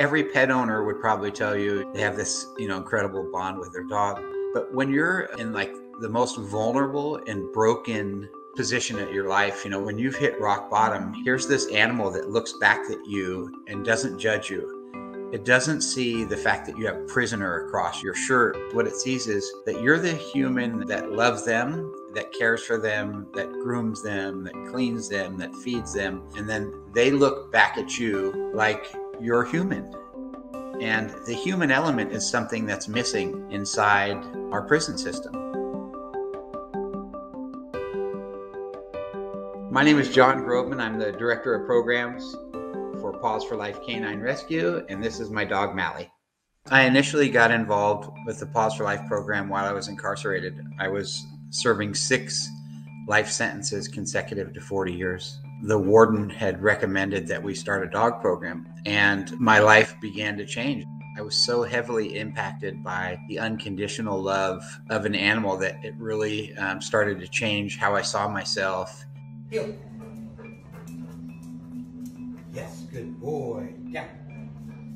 Every pet owner would probably tell you they have this, incredible bond with their dog. But when you're in like the most vulnerable and broken position at your life, when you've hit rock bottom, here's this animal that looks back at you and doesn't judge you. It doesn't see the fact that you have prisoner across your shirt. What it sees is that you're the human that loves them, that cares for them, that grooms them, that cleans them, that feeds them. And then they look back at you like you're human. And the human element is something that's missing inside our prison system. My name is Jon Grobman. I'm the Director of Programs for Paws for Life Canine Rescue, and this is my dog, Mally. I initially got involved with the Paws for Life program while I was incarcerated. I was serving 6 life sentences consecutive to 40 years. The warden had recommended that we start a dog program, and my life began to change. I was so heavily impacted by the unconditional love of an animal that it really started to change how I saw myself. Heel. Yes, good boy. Yeah.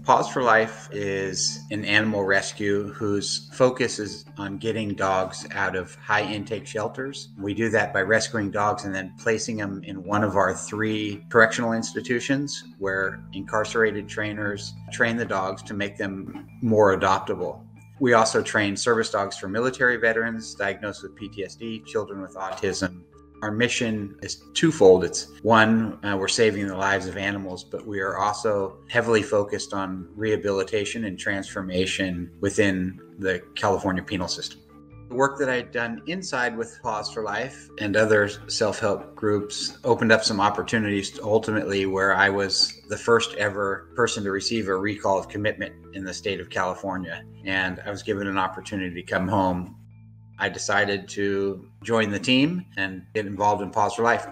Paws for Life is an animal rescue whose focus is on getting dogs out of high intake shelters. We do that by rescuing dogs and then placing them in one of our 3 correctional institutions where incarcerated trainers train the dogs to make them more adoptable. We also train service dogs for military veterans diagnosed with PTSD, children with autism. Our mission is twofold. It's one, we're saving the lives of animals, but we are also heavily focused on rehabilitation and transformation within the California penal system. The work that I'd done inside with Paws for Life and other self-help groups opened up some opportunities to ultimately where I was the first ever person to receive a recall of commitment in the state of California. And I was given an opportunity to come home. I decided to join the team and get involved in Paws for Life.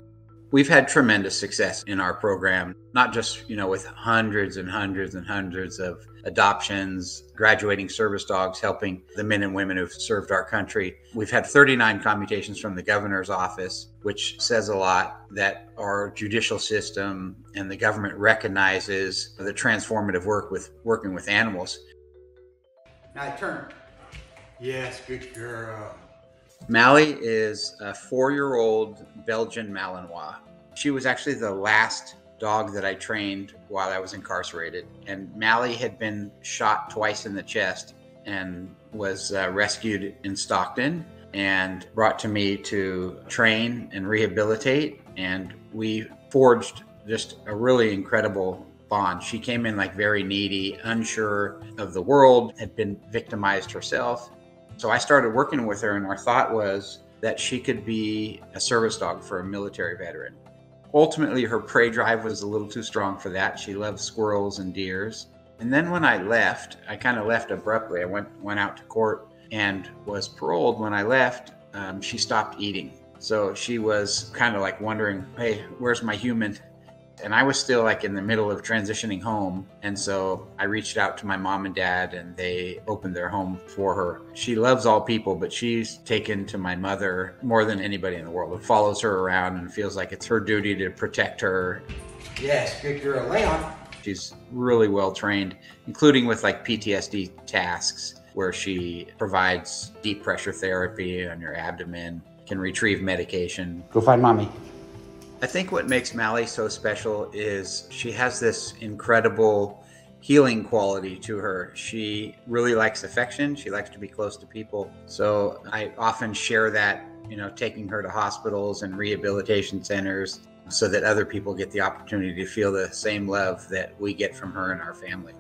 We've had tremendous success in our program, not just, with hundreds and hundreds and hundreds of adoptions, graduating service dogs, helping the men and women who've served our country. We've had 39 commutations from the governor's office, which says a lot that our judicial system and the government recognizes the transformative work with working with animals. Now turn. Yes, good girl. Mally is a 4-year-old Belgian Malinois. She was actually the last dog that I trained while I was incarcerated. And Mally had been shot twice in the chest and was rescued in Stockton and brought to me to train and rehabilitate. And we forged just a really incredible bond. She came in like very needy, unsure of the world, had been victimized herself. So I started working with her, and our thought was that she could be a service dog for a military veteran. Ultimately, her prey drive was a little too strong for that. She loved squirrels and deers. And then when I left, I kind of left abruptly. I went out to court and was paroled. When I left, she stopped eating. So she was kind of like wondering, hey, where's my human? And I was still like in the middle of transitioning home. And so I reached out to my mom and dad, and they opened their home for her. She loves all people, but she's taken to my mother more than anybody in the world. It follows her around and feels like it's her duty to protect her. Yes, good girl. Lay on. She's really well trained, including with like PTSD tasks where she provides deep pressure therapy on your abdomen, can retrieve medication. Go find mommy. I think what makes Mally so special is she has this incredible healing quality to her. She really likes affection. She likes to be close to people. So I often share that, taking her to hospitals and rehabilitation centers so that other people get the opportunity to feel the same love that we get from her and our family.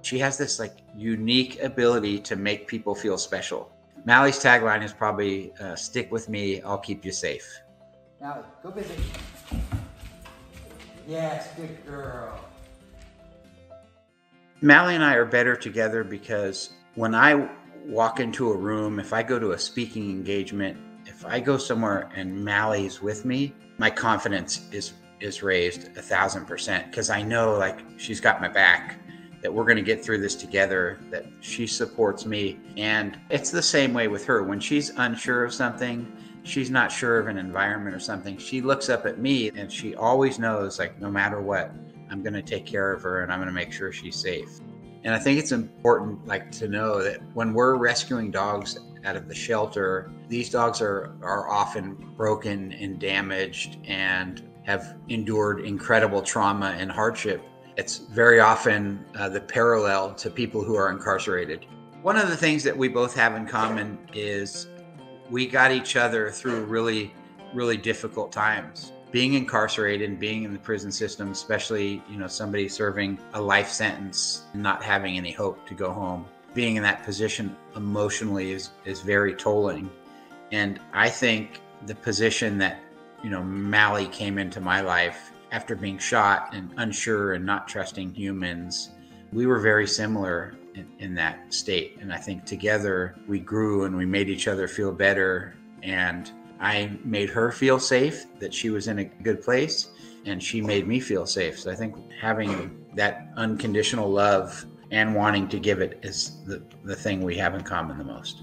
She has this like unique ability to make people feel special. Mally's tagline is probably, stick with me, I'll keep you safe. Now, go busy. Yes, good girl. Mally and I are better together because when I walk into a room, if I go to a speaking engagement, if I go somewhere and Mally's with me, my confidence is raised 1,000% because I know like she's got my back, that we're going to get through this together, that she supports me. And it's the same way with her. When she's unsure of something, she's not sure of an environment or something, she looks up at me and she always knows, like, no matter what, I'm going to take care of her and I'm going to make sure she's safe. And I think it's important, like, to know that when we're rescuing dogs out of the shelter, these dogs are often broken and damaged and have endured incredible trauma and hardship. It's very often the parallel to people who are incarcerated. One of the things that we both have in common is we got each other through really, really difficult times. Being incarcerated and being in the prison system, especially, somebody serving a life sentence and not having any hope to go home, being in that position emotionally is very tolling. And I think the position that, Mally came into my life after being shot and unsure and not trusting humans, we were very similar in that state. And I think together we grew and we made each other feel better. And I made her feel safe, that she was in a good place, and she made me feel safe. So I think having that unconditional love and wanting to give it is the thing we have in common the most.